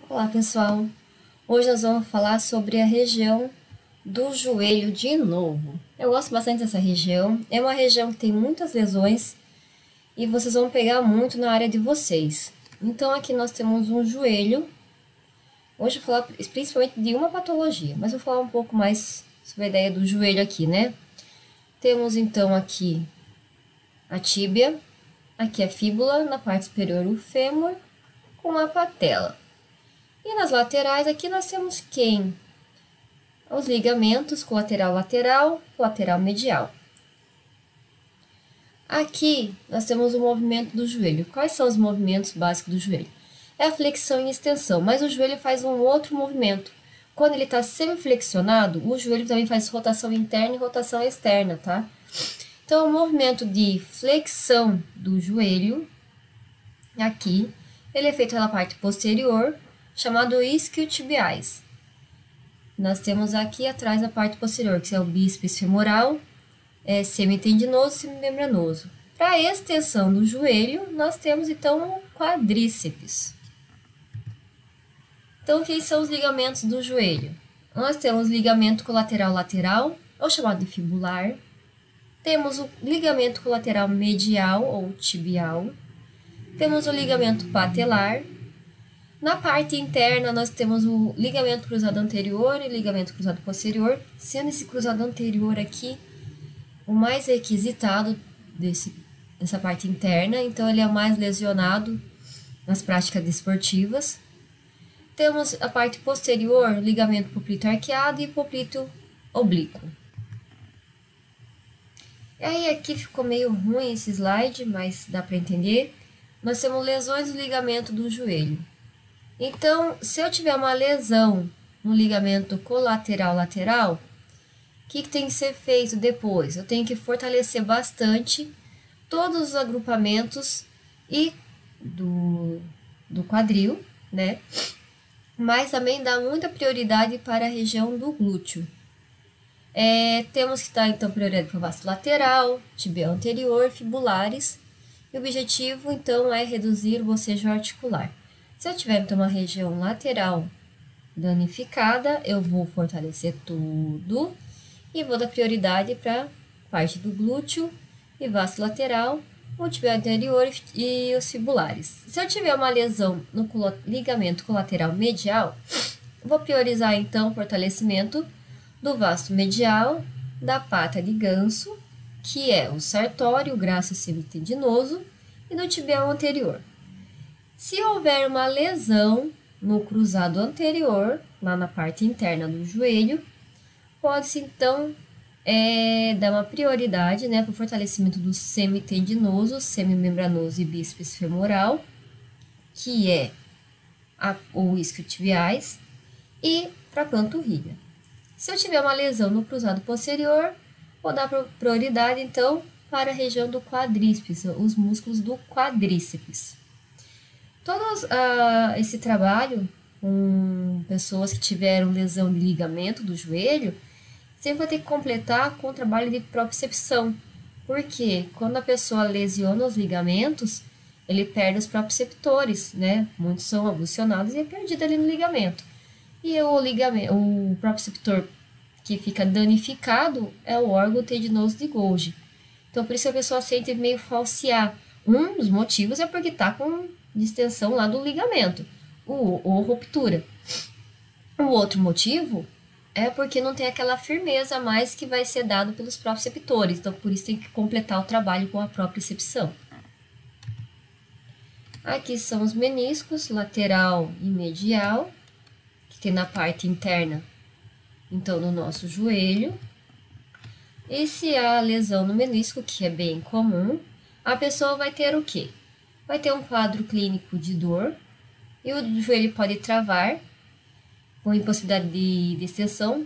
Olá pessoal, hoje nós vamos falar sobre a região do joelho de novo. Eu gosto bastante dessa região, é uma região que tem muitas lesões e vocês vão pegar muito na área de vocês. Então aqui nós temos um joelho, hoje eu vou falar principalmente de uma patologia, mas vou falar um pouco mais sobre a ideia do joelho aqui, né? Temos então aqui a tíbia, aqui a fíbula, na parte superior o fêmur com a patela. E nas laterais, aqui nós temos quem? Os ligamentos colateral-lateral, lateral-medial. Aqui nós temos o movimento do joelho. Quais são os movimentos básicos do joelho? É a flexão e extensão, mas o joelho faz um outro movimento. Quando ele está semiflexionado, o joelho também faz rotação interna e rotação externa, tá? Então, o movimento de flexão do joelho, aqui, ele é feito pela parte posterior, chamado isquiotibiais. Nós temos aqui atrás a parte posterior, que é o bíceps femoral, semitendinoso e semimembranoso. Para a extensão do joelho, nós temos então o quadríceps. Então, quem são os ligamentos do joelho? Nós temos ligamento colateral-lateral, ou chamado de fibular. Temos o ligamento colateral medial, ou tibial. Temos o ligamento patelar. Na parte interna, nós temos o ligamento cruzado anterior e ligamento cruzado posterior, sendo esse cruzado anterior aqui o mais requisitado dessa parte interna, então ele é o mais lesionado nas práticas desportivas. Temos a parte posterior, ligamento poplito arqueado e poplito oblíquo. E aí aqui ficou meio ruim esse slide, mas dá para entender. Nós temos lesões do ligamento do joelho. Então, se eu tiver uma lesão no ligamento colateral-lateral, o que tem que ser feito depois? Eu tenho que fortalecer bastante todos os agrupamentos e do quadril, né? Mas também dá muita prioridade para a região do glúteo. Temos que dar, então, prioridade para o vasto lateral, tibial anterior, fibulares. E o objetivo, então, é reduzir o bocejo articular. Se eu tiver, então, uma região lateral danificada, eu vou fortalecer tudo e vou dar prioridade para parte do glúteo e vasto lateral, o tibial anterior e os fibulares. Se eu tiver uma lesão no ligamento colateral medial, vou priorizar, então, o fortalecimento do vasto medial, da pata de ganso, que é o sartório, o graço semitendinoso, e do tibial anterior. Se houver uma lesão no cruzado anterior, lá na parte interna do joelho, pode-se então dar uma prioridade, né, para o fortalecimento do semitendinoso, semimembranoso e bíceps femoral, que é o isquiotibiais, e para a panturrilha. Se eu tiver uma lesão no cruzado posterior, vou dar prioridade então para a região do quadríceps, os músculos do quadríceps. Todo esse trabalho com pessoas que tiveram lesão de ligamento do joelho, sempre vai ter que completar com o trabalho de propriocepção. Porque quando a pessoa lesiona os ligamentos, ele perde os proprioceptores, né? Muitos são avulsionados e é perdido ali no ligamento. E o proprioceptor que fica danificado é o órgão tendinoso de Golgi. Então, por isso a pessoa sente meio falsear. Um dos motivos é porque está com distensão lá do ligamento, ou ruptura. O outro motivo é porque não tem aquela firmeza a mais que vai ser dado pelos proprioceptores. Então, por isso tem que completar o trabalho com a propriocepção. Aqui são os meniscos, lateral e medial, que tem na parte interna, então, no nosso joelho. E se há lesão no menisco, que é bem comum, a pessoa vai ter o quê? Vai ter um quadro clínico de dor, e o joelho pode travar, com impossibilidade de extensão,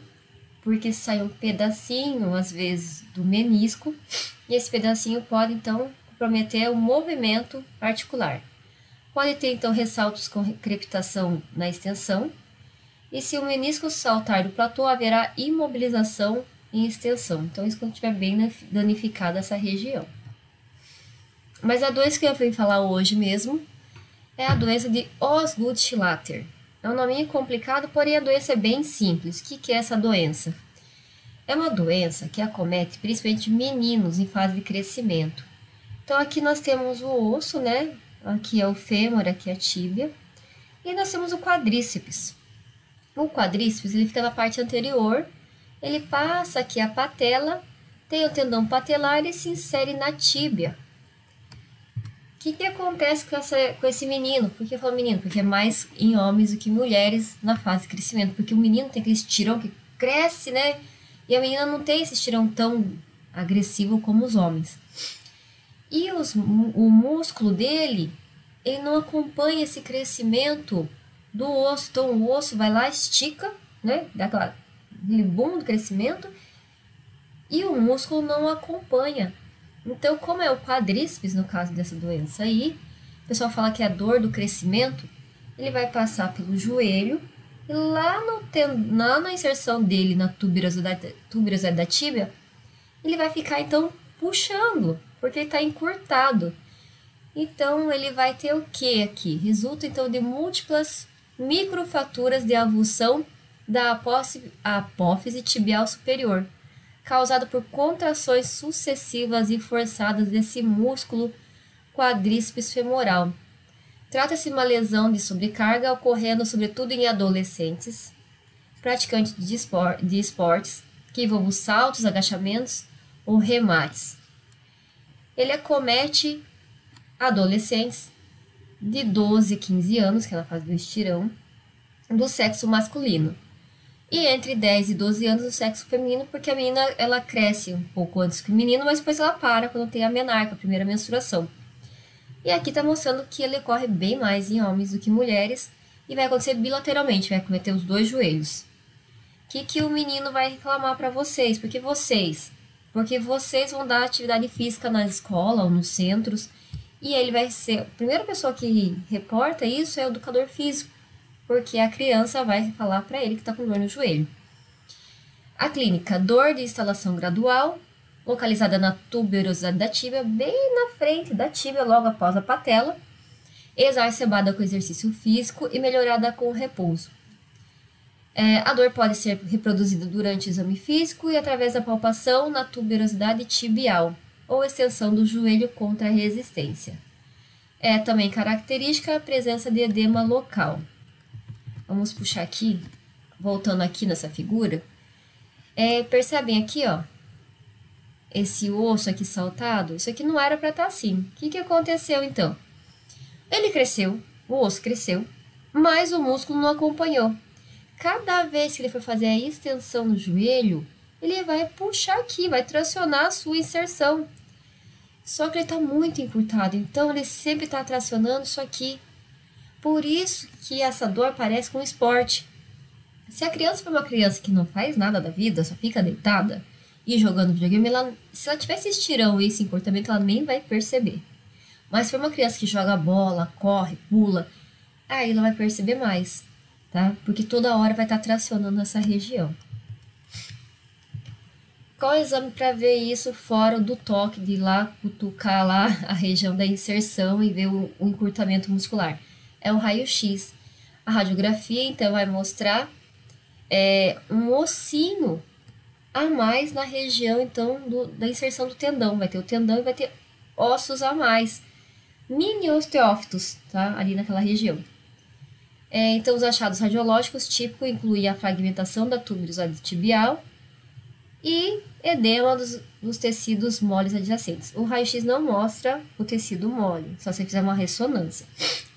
porque sai um pedacinho, às vezes, do menisco, e esse pedacinho pode, então, comprometer o movimento articular. Pode ter, então, ressaltos com crepitação na extensão, e se o menisco saltar do platô, haverá imobilização em extensão. Então, isso quando estiver bem danificada essa região. Mas a doença que eu vim falar hoje mesmo é a doença de Osgood-Schlatter. É um nominho complicado, porém a doença é bem simples. O que é essa doença? É uma doença que acomete principalmente meninos em fase de crescimento. Então aqui nós temos o osso, né? Aqui é o fêmur, aqui é a tíbia. E nós temos o quadríceps. O quadríceps ele fica na parte anterior, ele passa aqui a patela, tem o tendão patelar e se insere na tíbia. O que acontece com esse menino? Por que eu falo menino? Porque é mais em homens do que mulheres na fase de crescimento. Porque o menino tem aquele estirão que cresce, né? E a menina não tem esse estirão tão agressivo como os homens. E o músculo dele, ele não acompanha esse crescimento do osso. Então, o osso vai lá, estica, né? Dá aquele boom do crescimento. E o músculo não acompanha. Então, como é o quadríceps, no caso dessa doença aí, o pessoal fala que é a dor do crescimento, ele vai passar pelo joelho e lá na inserção dele na tuberosidade da tíbia, ele vai ficar, então, puxando, porque ele está encurtado. Então, ele vai ter o que aqui? Resulta, então, de múltiplas microfraturas de avulsão da apófise tibial superior, causado por contrações sucessivas e forçadas desse músculo quadríceps femoral. Trata-se de uma lesão de sobrecarga ocorrendo sobretudo em adolescentes, praticantes de esportes que envolvam saltos, agachamentos ou remates. Ele acomete adolescentes de 12 a 15 anos, que é na fase do estirão, do sexo masculino. E entre 10 e 12 anos o sexo feminino, porque a menina ela cresce um pouco antes que o menino, mas depois ela para quando tem a menarca, a primeira menstruação. E aqui está mostrando que ele ocorre bem mais em homens do que mulheres e vai acontecer bilateralmente, vai acometer os dois joelhos. O que o menino vai reclamar para vocês? Porque vocês vão dar atividade física na escola ou nos centros e ele vai ser a primeira pessoa que reporta isso é o educador físico. Porque a criança vai falar para ele que está com dor no joelho. A clínica, dor de instalação gradual, localizada na tuberosidade da tíbia, bem na frente da tíbia, logo após a patela, exacerbada com exercício físico e melhorada com repouso. A dor pode ser reproduzida durante o exame físico e através da palpação na tuberosidade tibial, ou extensão do joelho contra a resistência. É também característica a presença de edema local. Vamos puxar aqui, voltando aqui nessa figura. Percebem aqui, ó, esse osso aqui saltado? Isso aqui não era para estar assim. O que aconteceu, então? Ele cresceu, o osso cresceu, mas o músculo não acompanhou. Cada vez que ele for fazer a extensão no joelho, ele vai puxar aqui, vai tracionar a sua inserção. Só que ele está muito encurtado, então ele sempre está tracionando isso aqui. Por isso que essa dor parece com um esporte. Se a criança for uma criança que não faz nada da vida, só fica deitada e jogando videogame, se ela tiver esse estirão e esse encurtamento, ela nem vai perceber. Mas se for uma criança que joga bola, corre, pula, aí ela vai perceber mais, tá? Porque toda hora vai estar tracionando essa região. Qual é o exame para ver isso fora do toque, de ir lá cutucar lá a região da inserção e ver o encurtamento muscular? É o raio-x. A radiografia, então, vai mostrar um ossinho a mais na região, então, da inserção do tendão. Vai ter o tendão e vai ter ossos a mais. Mini osteófitos, tá? Ali naquela região. Então, os achados radiológicos típicos incluem a fragmentação da tuberosidade tibial e edema dos tecidos moles adjacentes. O raio-x não mostra o tecido mole, só se fizer uma ressonância.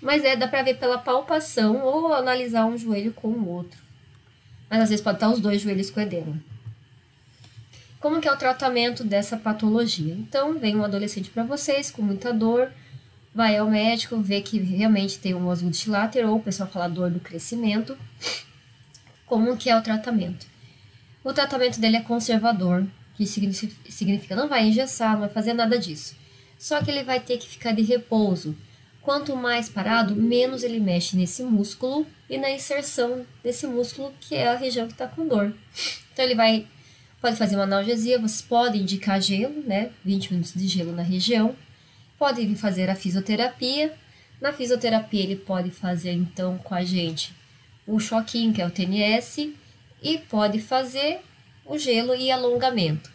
Mas dá para ver pela palpação ou analisar um joelho com o outro. Mas às vezes pode estar os dois joelhos com edema. Como que é o tratamento dessa patologia? Então, vem um adolescente para vocês com muita dor, vai ao médico, vê que realmente tem um oswald Schlatter, ou o pessoal fala dor do crescimento. Como que é o tratamento? O tratamento dele é conservador, que significa não vai engessar, não vai fazer nada disso. Só que ele vai ter que ficar de repouso. Quanto mais parado, menos ele mexe nesse músculo e na inserção desse músculo, que é a região que está com dor. Então ele pode fazer uma analgesia, vocês podem indicar gelo, né? 20 minutos de gelo na região. Pode fazer a fisioterapia. Na fisioterapia ele pode fazer então com a gente o choquinho, que é o TNS, e pode fazer o gelo e alongamento.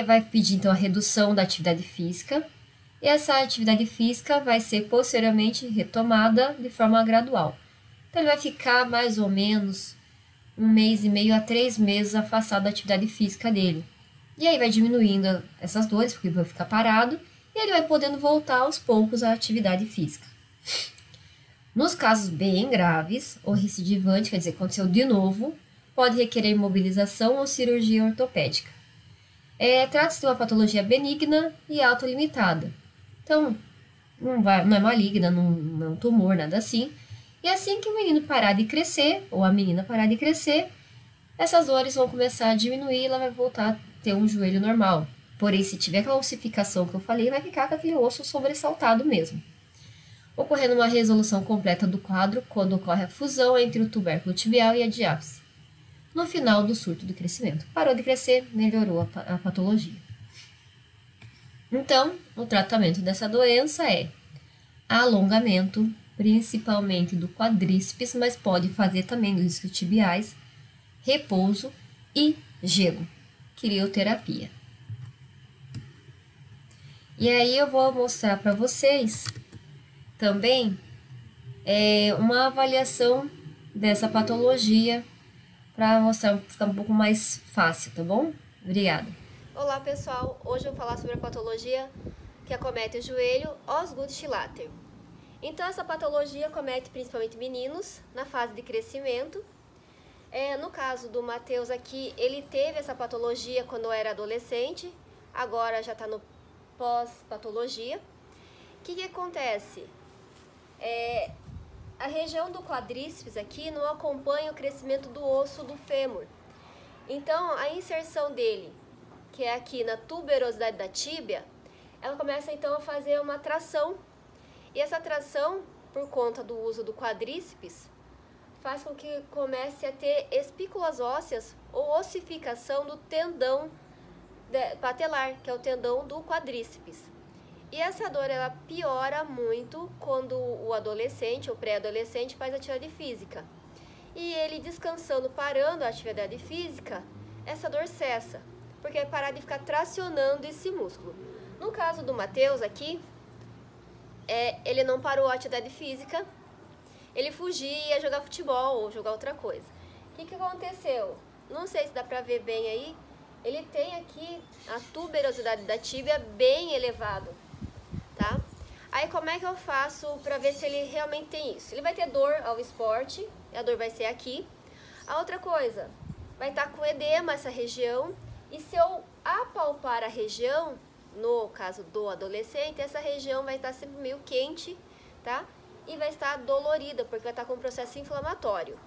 Vai pedir então a redução da atividade física, e essa atividade física vai ser posteriormente retomada de forma gradual. Então ele vai ficar mais ou menos 1,5 a 3 meses afastado da atividade física dele. E aí vai diminuindo essas dores, porque ele vai ficar parado, e ele vai podendo voltar aos poucos à atividade física. Nos casos bem graves, ou recidivante, quer dizer, aconteceu de novo, pode requerer imobilização ou cirurgia ortopédica. Trata-se de uma patologia benigna e autolimitada. Então, não é maligna, não é um tumor, nada assim. E assim que o menino parar de crescer, ou a menina parar de crescer, essas dores vão começar a diminuir e ela vai voltar a ter um joelho normal. Porém, se tiver aquela ossificação que eu falei, vai ficar com aquele osso sobressaltado mesmo. Ocorrendo uma resolução completa do quadro quando ocorre a fusão entre o tubérculo tibial e a diáfise. No final do surto de crescimento. Parou de crescer, melhorou a patologia. Então, o tratamento dessa doença é alongamento, principalmente do quadríceps, mas pode fazer também dos isquiotibiais, repouso e gelo, crioterapia. E aí eu vou mostrar para vocês também uma avaliação dessa patologia para mostrar, ficar um pouco mais fácil, tá bom? Obrigada. Olá pessoal, hoje eu vou falar sobre a patologia que acomete o joelho, Osgood-Schlatter. Então essa patologia acomete principalmente meninos na fase de crescimento. No caso do Matheus aqui, ele teve essa patologia quando era adolescente, agora já está no pós-patologia. O que acontece? A região do quadríceps aqui não acompanha o crescimento do osso do fêmur. Então a inserção dele, que é aqui na tuberosidade da tíbia, ela começa então a fazer uma tração. E essa tração, por conta do uso do quadríceps, faz com que comece a ter espículas ósseas ou ossificação do tendão patelar, que é o tendão do quadríceps. E essa dor ela piora muito quando o adolescente ou pré-adolescente faz atividade física. E ele descansando, parando a atividade física, essa dor cessa, porque vai parar de ficar tracionando esse músculo. No caso do Matheus aqui, ele não parou a atividade física, ele fugia e ia jogar futebol ou jogar outra coisa. O que aconteceu? Não sei se dá pra ver bem aí, ele tem aqui a tuberosidade da tíbia bem elevado, tá? Aí como é que eu faço pra ver se ele realmente tem isso? Ele vai ter dor ao esporte, a dor vai ser aqui. A outra coisa, vai estar com edema essa região, e se eu apalpar a região, no caso do adolescente, essa região vai estar sempre meio quente, tá? E vai estar dolorida, porque vai estar com um processo inflamatório.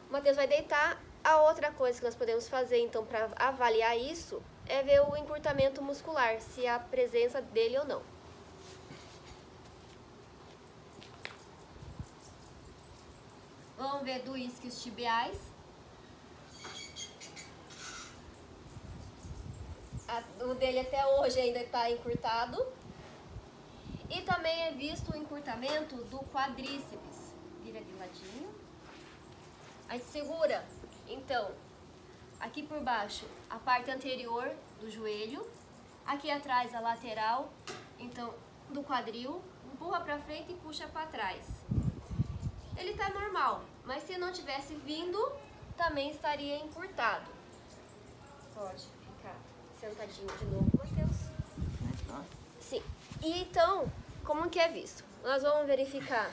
O Matheus vai deitar. A outra coisa que nós podemos fazer, então, para avaliar isso, é ver o encurtamento muscular, se há presença dele ou não. Vamos ver do isquios tibiais. O dele até hoje ainda está encurtado. E também é visto o encurtamento do quadríceps. Vira de ladinho. A gente segura, então, aqui por baixo, a parte anterior do joelho. Aqui atrás, a lateral, então, do quadril. Empurra pra frente e puxa pra trás. Ele tá normal, mas se não tivesse vindo, também estaria encurtado. Pode ficar sentadinho de novo, Matheus. Sim. E então, como que é visto? Nós vamos verificar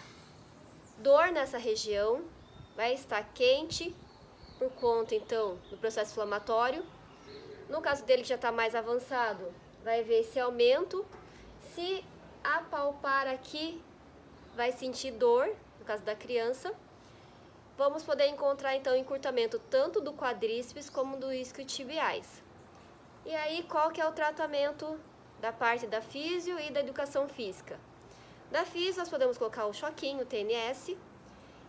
dor nessa região, vai estar quente por conta, então, do processo inflamatório. No caso dele que já está mais avançado, vai ver esse aumento. Se apalpar aqui, vai sentir dor, no caso da criança. Vamos poder encontrar, então, encurtamento tanto do quadríceps como do isquiotibiais. E aí, qual que é o tratamento da parte da físio e da educação física? Da físio, nós podemos colocar o choquinho, o TNS,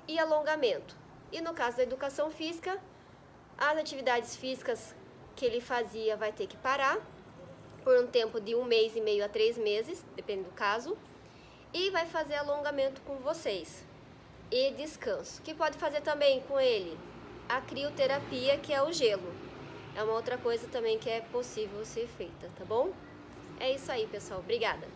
e alongamento. E no caso da educação física, as atividades físicas que ele fazia vai ter que parar por um tempo de 1,5 a 3 meses, depende do caso, e vai fazer alongamento com vocês. e descanso. O que pode fazer também com ele? A crioterapia, que é o gelo. É uma outra coisa também que é possível ser feita, tá bom? É isso aí, pessoal. Obrigada!